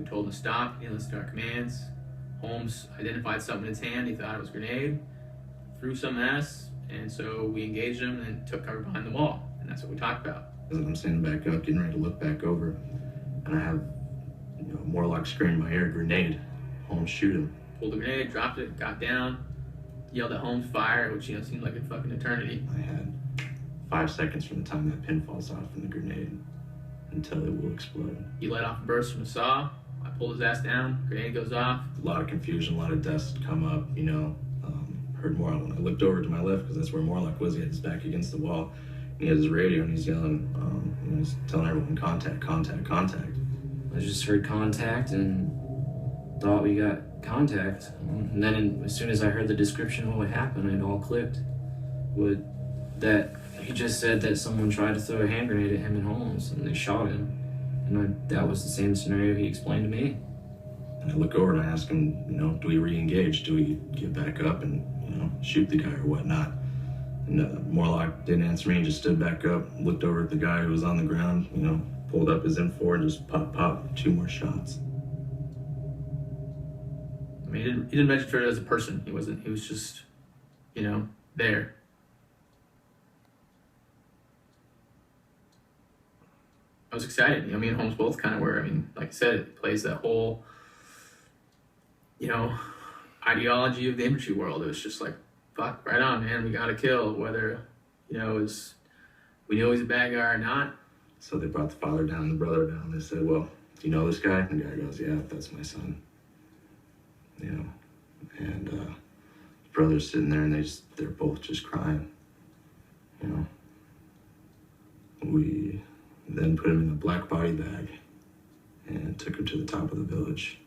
We told him to stop. He listened to our commands. Holmes identified something in his hand. He thought it was a grenade. Threw some at us, and so we engaged him and took cover behind the wall. And that's what we talked about. As I'm standing back up, getting ready to look back over, and I have, Morlock screaming in my ear, "Grenade!" Holmes, shoot him. Pulled the grenade, dropped it, got down, yelled at Holmes, "Fire!" which seemed like a fucking eternity. I had 5 seconds from the time that pin falls off from the grenade until it will explode. He let off a burst from a saw. I pulled his ass down. Grenade goes off. A lot of confusion, a lot of dust come up. Heard Morlock when I looked over to my left because that's where Morlock was. He had his back against the wall. He had his radio and he's yelling. He's telling everyone, "Contact, contact, contact." I just heard contact and thought we got contact. And then as soon as I heard the description of what happened, it all clicked. He just said that someone tried to throw a hand grenade at him and Holmes, and they shot him. And that was the same scenario he explained to me. And I look over and I ask him, do we re-engage? Do we get back up and, shoot the guy or whatnot? And Morlock didn't answer me. He just stood back up, looked over at the guy who was on the ground, pulled up his M4 and just pop, 2 more shots. I mean, he didn't register as a person. He was just, there. I was excited. Me and Holmes both kind of were. I mean, like I said, it plays that whole, ideology of the infantry world. It was just like, fuck, right on, man. We got to kill, whether, we know he's a bad guy or not. So they brought the father down and the brother down. They said, "Well, do you know this guy?" And the guy goes, "Yeah, that's my son." And the brother's sitting there and they're both just crying. We then put him in a black body bag and took him to the top of the village.